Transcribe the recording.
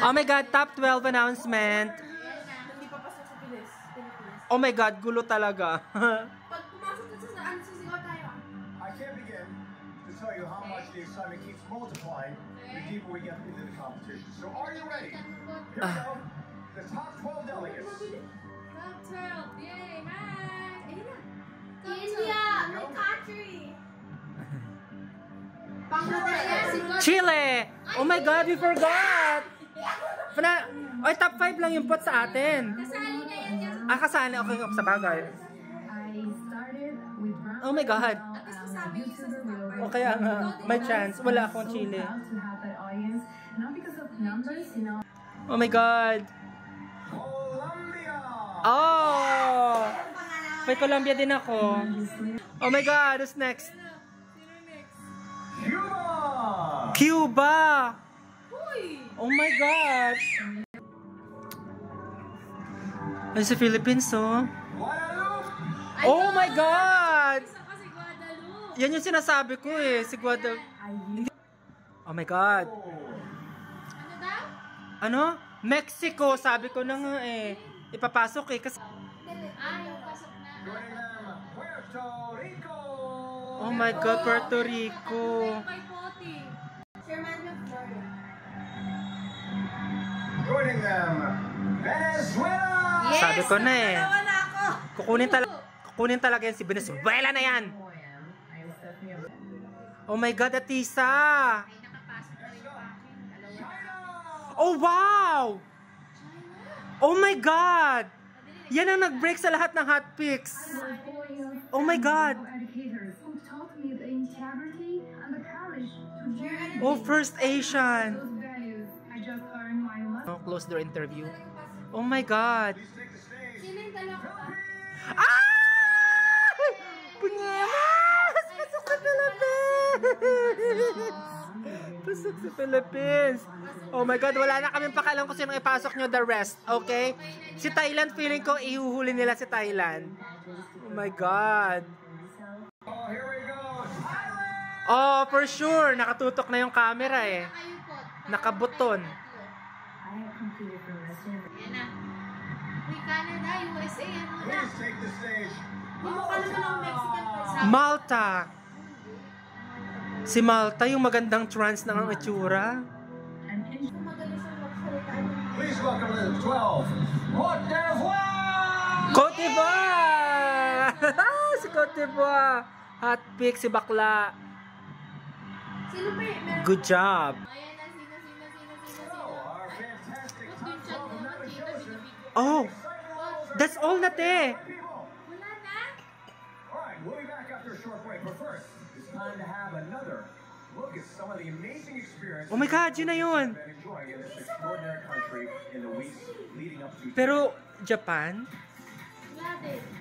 Oh my God, top 12 announcement. Hindi pa pasok sa Pilipinas. Oh my God, gulo talaga. Pag pumasok na sa ano, sisigaw tayo. I can't begin to tell you how much the excitement keeps multiplying the deeper we get into the competition. So are you ready? Here we go. The top 12 delegates. Top 12. Yay! Hi! Ayun na. India, my country. Bangladesh. Chile! Oh my God, we forgot! Oy, top 5 lang yung pot sa atin. Kasali na yan. Kasali. Okay, sa bagay. Oh my God. At least kasama yung isa sa top 5. O kaya nga, may chance. Wala akong Chile. Oh my God. Colombia! Oh! May Colombia din ako. Oh my God, who's next? Cuba! Cuba! Uy! Oh my God! Ay, sa Philippines, oh. Guadalupe! Oh my God! Isa kasi Guadalupe. Yan yung sinasabi ko eh, si Guadalupe. Oh my God. Ano daw? Ano? Mexico, sabi ko na nga eh. Ipapasok eh, kasi... Yung pasok na. Joining them, Puerto Rico! Oh my God, Puerto Rico. Kay Poti. Sherman of Florida. Joining them, Venezuela! Sabi ko na eh. Dalawa na ako. Kukunin talaga yan si Venezuela na yan. Oh my God, Atisa. Ay, nakapasok na rin yung aking dalawa. Oh wow! Oh my God! Yan ang nag-break sa lahat ng hot picks. Oh my God! Oh, first Asian. Oh, close their interview. Oh my God! Please take the stage. Sino yung dalawa pa? Ah! Punyemas! Pasok sa Philippines! Pasok sa Philippines! Oh my God, wala na kaming pakalam kung sino ipasok nyo the rest, okay? Si Thailand, feeling ko ihuhuli nila si Thailand. Oh my God! Oh, here we go. Thailand! Oh, for sure! Nakatutok na yung camera eh. Ayun po. Nakabuton. Yan na. Uy, Canada, USA, ano na? Please take the stage. Mukha naman ng Mexican person. Malta! Si Malta, yung magandang trans ng ang itsura. Magaling siya magsalita. Please welcome to the 12, Cote d'Ivoire! Cote d'Ivoire! Si Cote d'Ivoire! Hot pick si Bakla. Sino pa yun? Meron Good job. Ayan na, sino. So, our fantastic Ba't yung chat mo makita, binibigyan? Oh, that's all na te. people. Wala na? Alright, we'll be back after a short break, but first, it's time to have another look at some of the amazing experiences Oh my God, yun na yun. we've been enjoying in this extraordinary country in the weeks leading up to Pero, Japan? Wala din.